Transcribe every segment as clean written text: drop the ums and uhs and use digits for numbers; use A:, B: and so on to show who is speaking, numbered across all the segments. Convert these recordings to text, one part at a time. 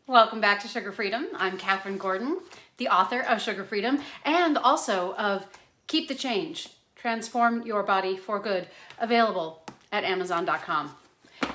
A: Welcome back to Sugar Freedom. I'm Catherine Gordon, the author of Sugar Freedom and also of Keep the Change, Transform Your Body for Good, available at Amazon.com.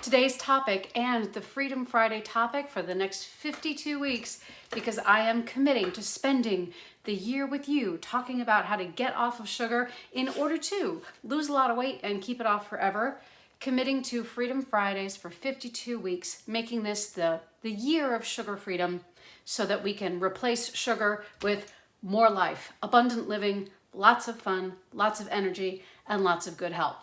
A: Today's topic and the Freedom Friday topic for the next 52 weeks, because I am committing to spending the year with you talking about how to get off of sugar in order to lose a lot of weight and keep it off forever. Committing to Freedom Fridays for 52 weeks, making this the year of sugar freedom so that we can replace sugar with more life, abundant living, lots of fun, lots of energy, and lots of good health.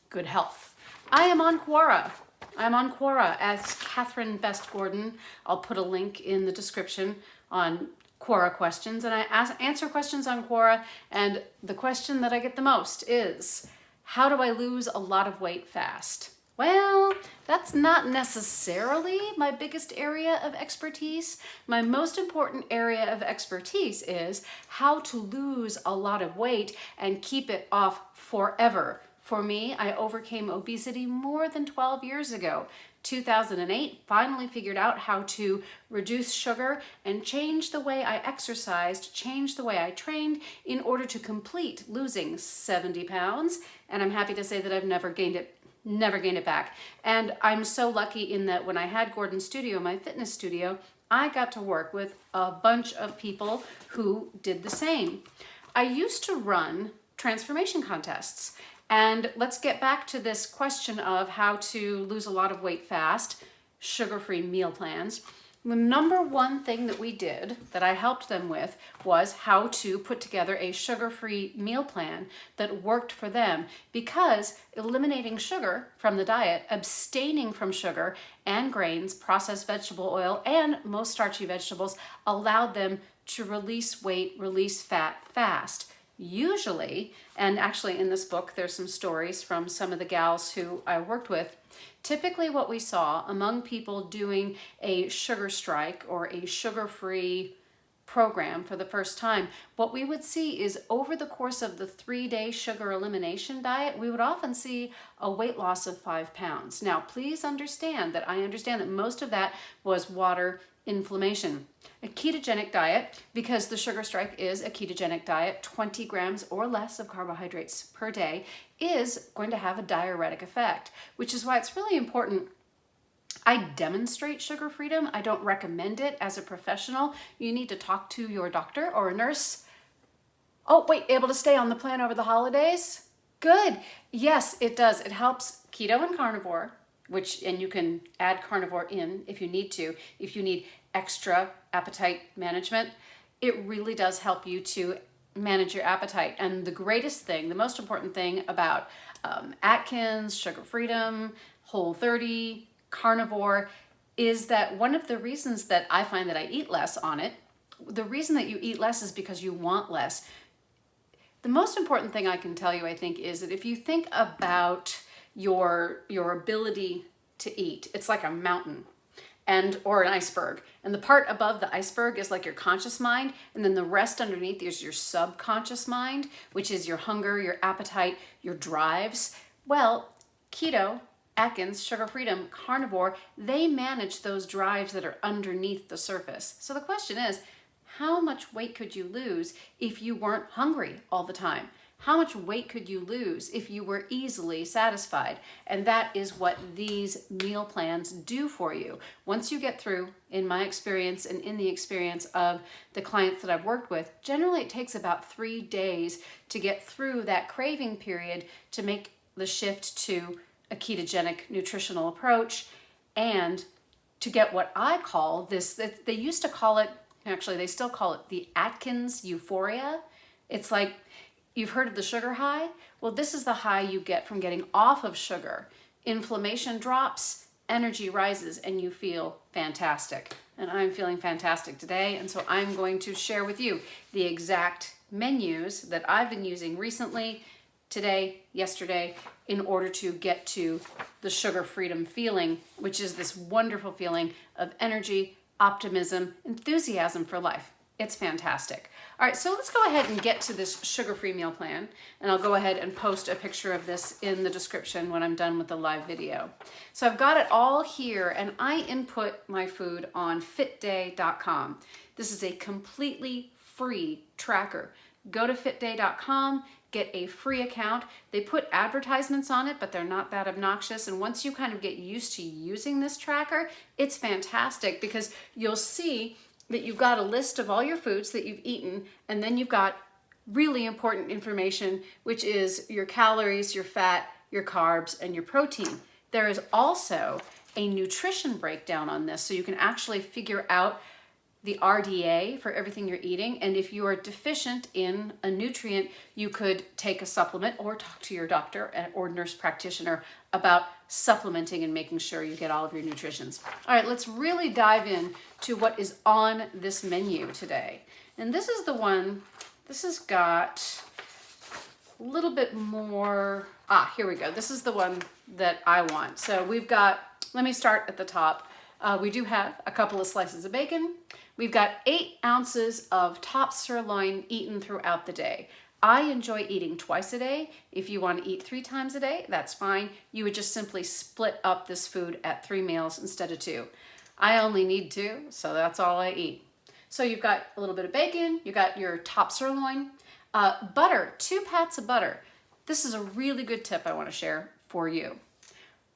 A: Good health. I am on Quora. I'm on Quora as Catherine Best Gordon. I'll put a link in the description on Quora questions, and I answer questions on Quora, and the question that I get the most is, how do I lose a lot of weight fast? Well, that's not necessarily my biggest area of expertise. My most important area of expertise is how to lose a lot of weight and keep it off forever. For me, I overcame obesity more than 12 years ago. 2008, finally figured out how to reduce sugar and change the way I exercised, change the way I trained in order to complete losing 70 pounds. And I'm happy to say that I've never gained it back. And I'm so lucky in that when I had Gordon Studio, my fitness studio, I got to work with a bunch of people who did the same. I used to run transformation contests. And let's get back to this question of how to lose a lot of weight fast, sugar-free meal plans. The number one thing that we did, that I helped them with, was how to put together a sugar-free meal plan that worked for them, because eliminating sugar from the diet, abstaining from sugar and grains, processed vegetable oil, and most starchy vegetables allowed them to release weight, release fat fast. Usually, and actually in this book there's some stories from some of the gals who I worked with, typically what we saw among people doing a sugar strike or a sugar-free program for the first time, what we would see is over the course of the 3-day sugar elimination diet, we would often see a weight loss of 5 pounds. Now, please understand that I understand that most of that was water inflammation. A ketogenic diet, because the sugar strike is a ketogenic diet, 20 grams or less of carbohydrates per day, is going to have a diuretic effect, which is why it's really important. I demonstrate sugar freedom. I don't recommend it as a professional. You need to talk to your doctor or a nurse. Oh, wait, able to stay on the plan over the holidays? Good. Yes, it does. It helps keto and carnivore, and you can add carnivore in if you need to. If you need extra appetite management, it really does help you to manage your appetite. And the greatest thing, the most important thing about Atkins, sugar freedom, Whole30, carnivore, is that one of the reasons that I find that I eat less on it, the reason that you eat less is because you want less. The most important thing I can tell you, I think, is that if you think about your ability to eat, it's like a mountain or an iceberg, and the part above the iceberg is like your conscious mind, and then the rest underneath is your subconscious mind, which is your hunger, your appetite, your drives. Well, keto, Atkins, sugar freedom, carnivore, they manage those drives that are underneath the surface. So the question is, how much weight could you lose if you weren't hungry all the time? How much weight could you lose if you were easily satisfied? And that is what these meal plans do for you. Once you get through, in my experience and in the experience of the clients that I've worked with, generally it takes about 3 days to get through that craving period to make the shift to a ketogenic nutritional approach and to get what I call this, they used to call it, actually they still call it the Atkins euphoria. It's like, you've heard of the sugar high? Well, this is the high you get from getting off of sugar. Inflammation drops, energy rises, and you feel fantastic. And I'm feeling fantastic today, and so I'm going to share with you the exact menus that I've been using recently, today, yesterday, in order to get to the sugar freedom feeling, which is this wonderful feeling of energy, optimism, enthusiasm for life. It's fantastic. All right, so let's go ahead and get to this sugar-free meal plan, and I'll go ahead and post a picture of this in the description when I'm done with the live video. So I've got it all here, and I input my food on fitday.com. This is a completely free tracker. Go to fitday.com, get a free account. They put advertisements on it, but they're not that obnoxious. And once you kind of get used to using this tracker, it's fantastic because you'll see that you've got a list of all your foods that you've eaten, and then you've got really important information, which is your calories, your fat, your carbs, and your protein. There is also a nutrition breakdown on this, so you can actually figure out the RDA for everything you're eating, and if you are deficient in a nutrient, you could take a supplement or talk to your doctor or nurse practitioner about supplementing and making sure you get all of your nutritions. All right, let's really dive in to what is on this menu today. And this is the one, this has got a little bit more, here we go. This is the one that I want. So we've got, let me start at the top. We do have a couple of slices of bacon. We've got 8 ounces of top sirloin eaten throughout the day. I enjoy eating twice a day. If you want to eat 3 times a day, that's fine. You would just simply split up this food at 3 meals instead of 2. I only need 2, so that's all I eat. So you've got a little bit of bacon, you got your top sirloin, butter, 2 pats of butter. This is a really good tip I want to share for you.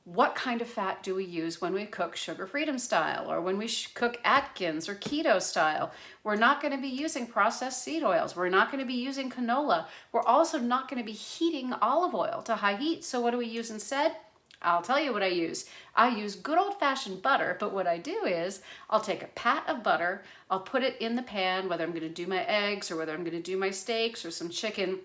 A: What kind of fat do we use when we cook Sugar Freedom style or when we cook Atkins or keto style? We're not going to be using processed seed oils. We're not going to be using canola. We're also not going to be heating olive oil to high heat. So what do we use instead? I'll tell you what I use. I use good old-fashioned butter, but what I do is I'll take a pat of butter, I'll put it in the pan, whether I'm going to do my eggs or whether I'm going to do my steaks or some chicken,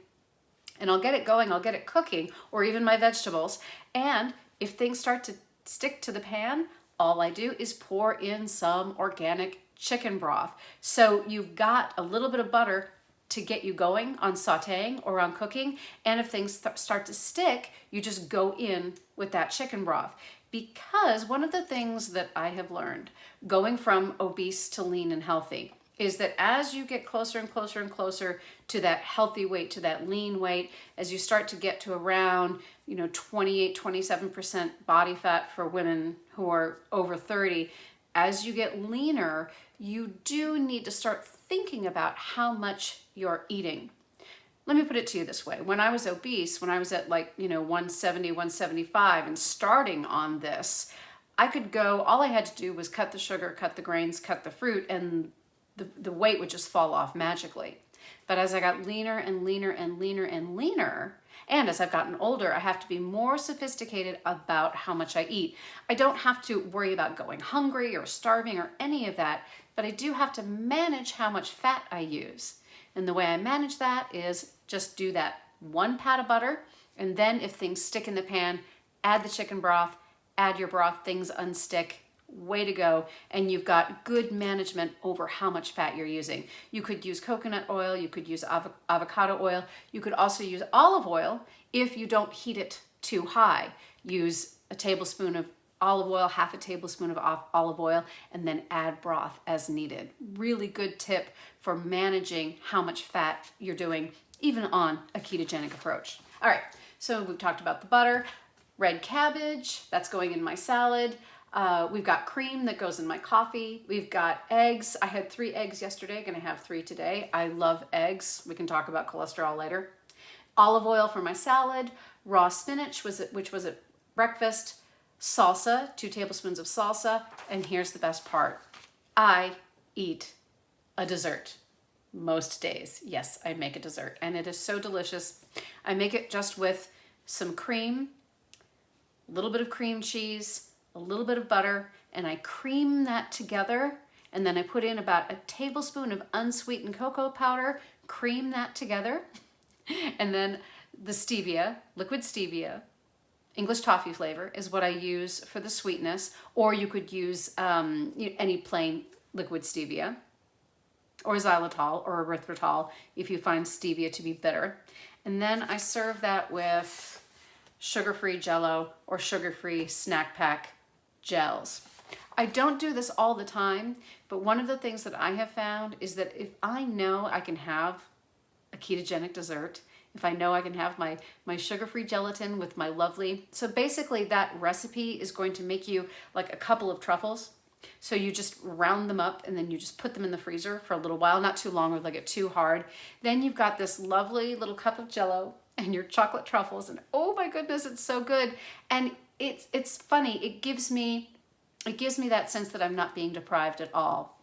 A: and I'll get it going, I'll get it cooking, or even my vegetables, and if things start to stick to the pan, all I do is pour in some organic chicken broth. So you've got a little bit of butter to get you going on sauteing or on cooking. And if things start to stick, you just go in with that chicken broth. Because one of the things that I have learned going from obese to lean and healthy is that as you get closer and closer and closer to that healthy weight, to that lean weight, as you start to get to around, 28, 27% body fat for women who are over 30, as you get leaner, you do need to start thinking about how much you're eating. Let me put it to you this way. When I was obese, when I was at 170, 175 and starting on this, I could go, all I had to do was cut the sugar, cut the grains, cut the fruit, and the weight would just fall off magically. But as I got leaner and leaner and leaner and leaner, and as I've gotten older, I have to be more sophisticated about how much I eat. I don't have to worry about going hungry or starving or any of that, but I do have to manage how much fat I use. And the way I manage that is just do that 1 pat of butter, and then if things stick in the pan, add the chicken broth, add your broth, things unstick, way to go, and you've got good management over how much fat you're using. You could use coconut oil, you could use avocado oil, you could also use olive oil if you don't heat it too high. Use a tablespoon of olive oil, half a tablespoon of olive oil, and then add broth as needed. Really good tip for managing how much fat you're doing, even on a ketogenic approach. All right, so we've talked about the butter, red cabbage, that's going in my salad. We've got cream that goes in my coffee. We've got eggs. I had 3 eggs yesterday, gonna have 3 today. I love eggs. We can talk about cholesterol later. Olive oil for my salad, raw spinach, which was at breakfast, salsa, 2 tablespoons of salsa, and here's the best part. I eat a dessert most days. Yes, I make a dessert, and it is so delicious. I make it just with some cream, a little bit of cream cheese, a little bit of butter, and I cream that together, and then I put in about a tablespoon of unsweetened cocoa powder, cream that together, and then the stevia, liquid stevia, English toffee flavor is what I use for the sweetness, or you could use any plain liquid stevia, or xylitol or erythritol if you find stevia to be bitter. And then I serve that with sugar-free Jell-O or sugar-free snack pack gels. I don't do this all the time, but one of the things that I have found is that if I know I can have a ketogenic dessert, if I know I can have my sugar-free gelatin with my lovely, so basically that recipe is going to make you like a couple of truffles. So you just round them up and then you just put them in the freezer for a little while, not too long or they'll get too hard. Then you've got this lovely little cup of Jell-O and your chocolate truffles, and oh my goodness, it's so good. And it's funny, it gives me that sense that I'm not being deprived at all.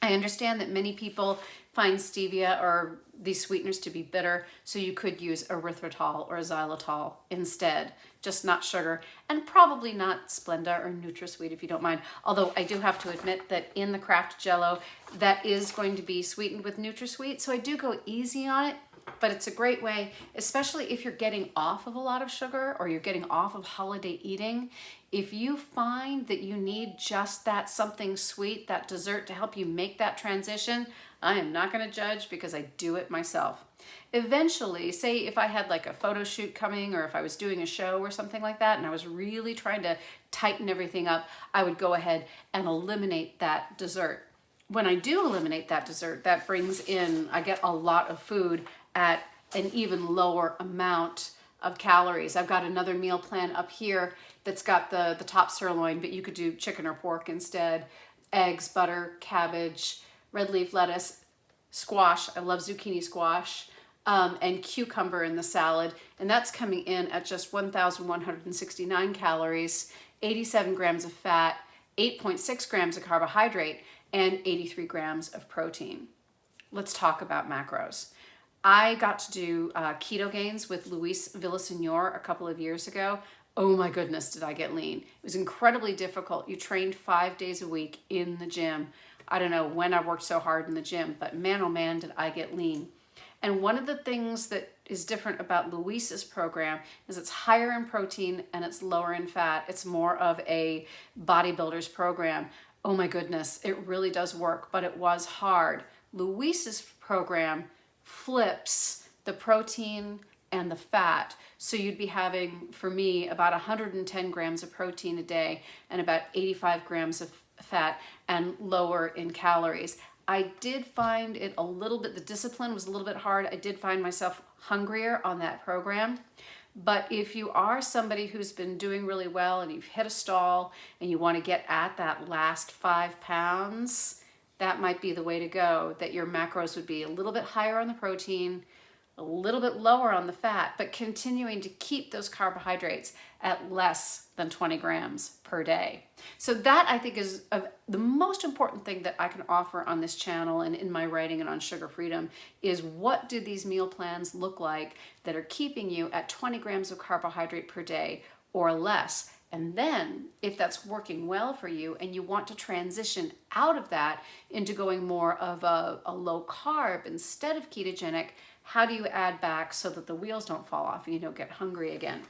A: I understand that many people find stevia or these sweeteners to be bitter, so you could use erythritol or xylitol instead, just not sugar, and probably not Splenda or NutraSweet if you don't mind. Although I do have to admit that in the Kraft Jell-O, that is going to be sweetened with NutraSweet, so I do go easy on it. But it's a great way, especially if you're getting off of a lot of sugar or you're getting off of holiday eating. If you find that you need just that something sweet, that dessert to help you make that transition, I am not going to judge because I do it myself. Eventually, say if I had like a photo shoot coming or if I was doing a show or something like that and I was really trying to tighten everything up, I would go ahead and eliminate that dessert. When I do eliminate that dessert, that brings in, I get a lot of food at an even lower amount of calories. I've got another meal plan up here that's got the top sirloin, but you could do chicken or pork instead. Eggs, butter, cabbage, red leaf lettuce, squash. I love zucchini squash, and cucumber in the salad. And that's coming in at just 1,169 calories, 87 grams of fat, 8.6 grams of carbohydrate, and 83 grams of protein. Let's talk about macros. I got to do keto gains with Luis Villaseñor a couple of years ago. Oh my goodness, did I get lean. It was incredibly difficult. You trained 5 days a week in the gym. I don't know when I worked so hard in the gym, but man, oh man, did I get lean. And one of the things that is different about Luis's program is it's higher in protein and it's lower in fat. It's more of a bodybuilder's program. Oh my goodness, it really does work, but it was hard. Luis's program flips the protein and the fat. So you'd be having, for me, about 110 grams of protein a day and about 85 grams of fat and lower in calories. I did find it a little bit, the discipline was a little bit hard. I did find myself hungrier on that program. But if you are somebody who's been doing really well and you've hit a stall and you want to get at that last 5 pounds, that might be the way to go, that your macros would be a little bit higher on the protein, a little bit lower on the fat, but continuing to keep those carbohydrates at less than 20 grams per day. So that, I think, is the most important thing that I can offer on this channel and in my writing and on Sugar Freedom is what do these meal plans look like that are keeping you at 20 grams of carbohydrate per day or less. And then if that's working well for you and you want to transition out of that into going more of a low carb instead of ketogenic, how do you add back so that the wheels don't fall off and you don't get hungry again?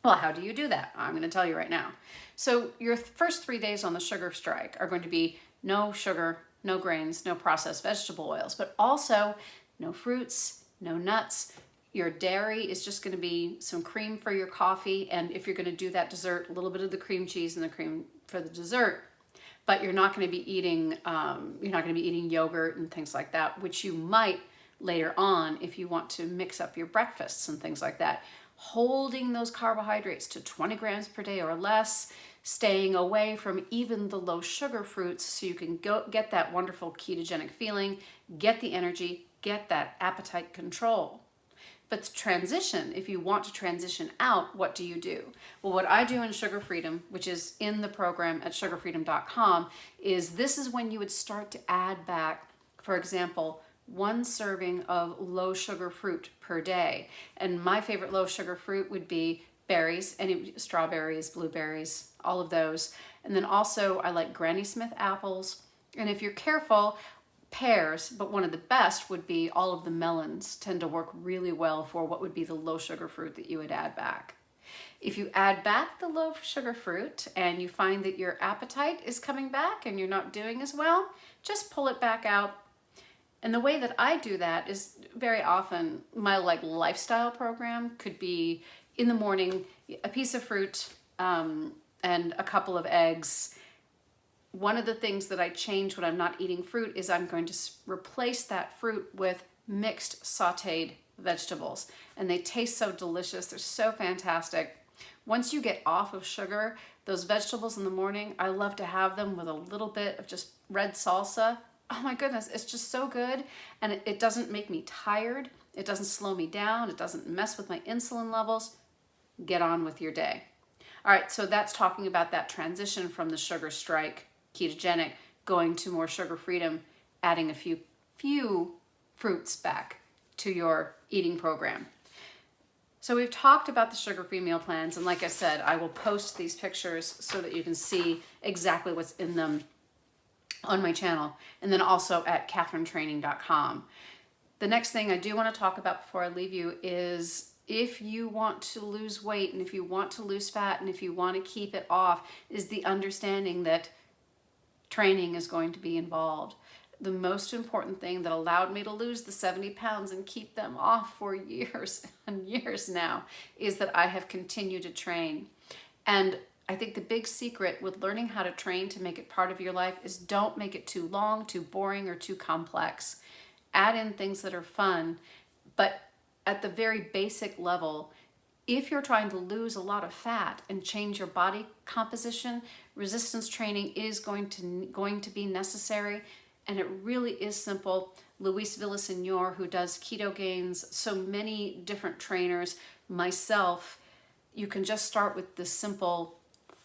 A: Well, how do you do that? I'm going to tell you right now. So your first 3 days on the sugar strike are going to be no sugar, no grains, no processed vegetable oils, but also no fruits, no nuts. Your dairy is just going to be some cream for your coffee, and if you're going to do that dessert, a little bit of the cream cheese and the cream for the dessert. But you're not going to be eating yogurt and things like that, which you might later on if you want to mix up your breakfasts and things like that. Holding those carbohydrates to 20 grams per day or less, staying away from even the low sugar fruits so you can get that wonderful ketogenic feeling, get the energy, get that appetite control. But to transition, if you want to transition out, what do you do? Well, what I do in Sugar Freedom, which is in the program at sugarfreedom.com, is this is when you would start to add back, for example, 1 serving of low sugar fruit per day. And my favorite low sugar fruit would be berries, strawberries, blueberries, all of those. And then also I like Granny Smith apples. And if you're careful, pears, but one of the best would be all of the melons tend to work really well for what would be the low sugar fruit that you would add back. If you add back the low sugar fruit and you find that your appetite is coming back and you're not doing as well, just pull it back out. And the way that I do that is very often my lifestyle program could be in the morning, a piece of fruit and a couple of eggs one of the things that I change when I'm not eating fruit is I'm going to replace that fruit with mixed sauteed vegetables. And they taste so delicious. They're so fantastic. Once you get off of sugar, those vegetables in the morning, I love to have them with a little bit of just red salsa. Oh my goodness, it's just so good. And it doesn't make me tired. It doesn't slow me down. It doesn't mess with my insulin levels. Get on with your day. All right, so that's talking about that transition from the sugar strike, ketogenic, going to more sugar freedom, adding a few fruits back to your eating program. So we've talked about the sugar-free meal plans, and like I said, I will post these pictures so that you can see exactly what's in them on my channel, and then also at catherinetraining.com. The next thing I do want to talk about before I leave you is if you want to lose weight and if you want to lose fat and if you want to keep it off, is the understanding that training is going to be involved. The most important thing that allowed me to lose the 70 pounds and keep them off for years and years now is that I have continued to train. And I think the big secret with learning how to train to make it part of your life is don't make it too long, too boring, or too complex. Add in things that are fun, but at the very basic level, if you're trying to lose a lot of fat and change your body composition, resistance training is going to be necessary. And it really is simple. Luis Villaseñor, who does Keto Gains, so many different trainers, myself, you can just start with the simple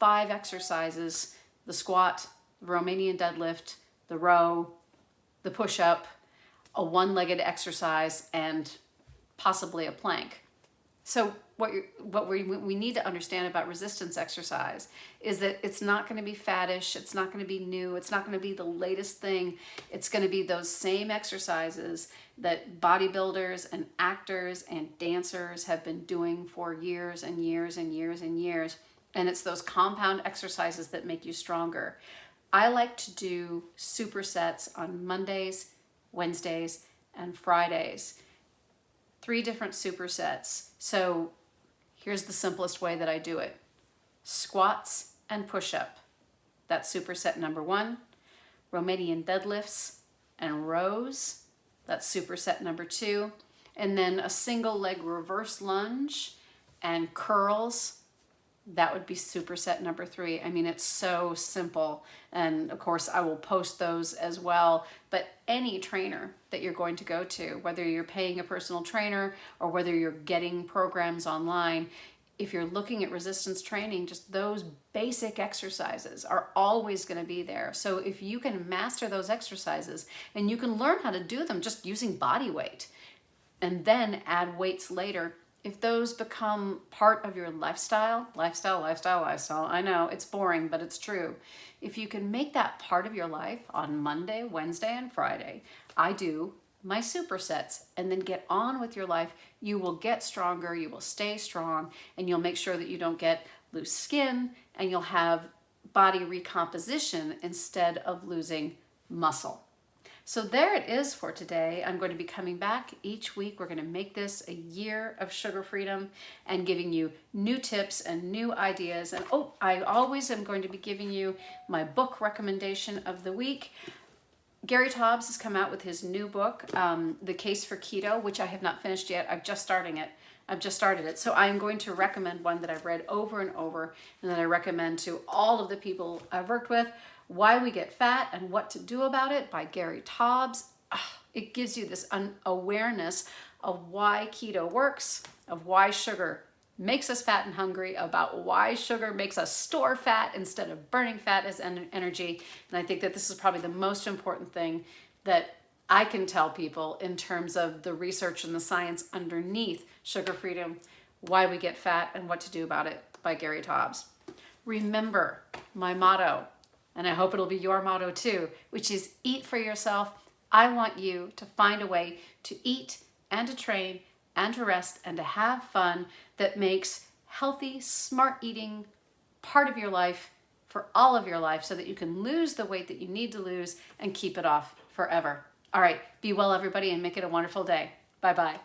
A: 5 exercises: the squat, the Romanian deadlift, the row, the push-up, a one-legged exercise, and possibly a plank. So what we need to understand about resistance exercise is that it's not going to be faddish, it's not going to be new, it's not going to be the latest thing. It's going to be those same exercises that bodybuilders and actors and dancers have been doing for years and years and years and years. And it's those compound exercises that make you stronger. I like to do supersets on Mondays, Wednesdays, and Fridays. 3 different supersets. So here's the simplest way that I do it. Squats and push-up. That's superset number 1. Romanian deadlifts and rows. That's superset number 2. And then a single leg reverse lunge and curls. That would be superset number 3. I mean, it's so simple. And of course, I will post those as well. But any trainer that you're going to go to, whether you're paying a personal trainer or whether you're getting programs online, if you're looking at resistance training, just those basic exercises are always going to be there. So if you can master those exercises and you can learn how to do them just using body weight and then add weights later, if those become part of your lifestyle, I know it's boring, but it's true. If you can make that part of your life on Monday, Wednesday, and Friday, I do my supersets, and then get on with your life, you will get stronger, you will stay strong, and you'll make sure that you don't get loose skin, and you'll have body recomposition instead of losing muscle. So there it is for today. I'm going to be coming back each week. We're going to make this a year of sugar freedom and giving you new tips and new ideas. And I always am going to be giving you my book recommendation of the week. Gary Taubes has come out with his new book, The Case for Keto, which I have not finished yet. I've just started it. So I'm going to recommend one that I've read over and over and that I recommend to all of the people I've worked with. Why We Get Fat and What to Do About It by Gary Taubes. It gives you this awareness of why keto works, of why sugar makes us fat and hungry, about why sugar makes us store fat instead of burning fat as energy. And I think that this is probably the most important thing that I can tell people in terms of the research and the science underneath sugar freedom, Why We Get Fat and What to Do About It by Gary Taubes. Remember my motto, and I hope it'll be your motto too, which is eat for yourself. I want you to find a way to eat and to train and to rest and to have fun that makes healthy, smart eating part of your life for all of your life so that you can lose the weight that you need to lose and keep it off forever. All right, be well, everybody, and make it a wonderful day. Bye-bye.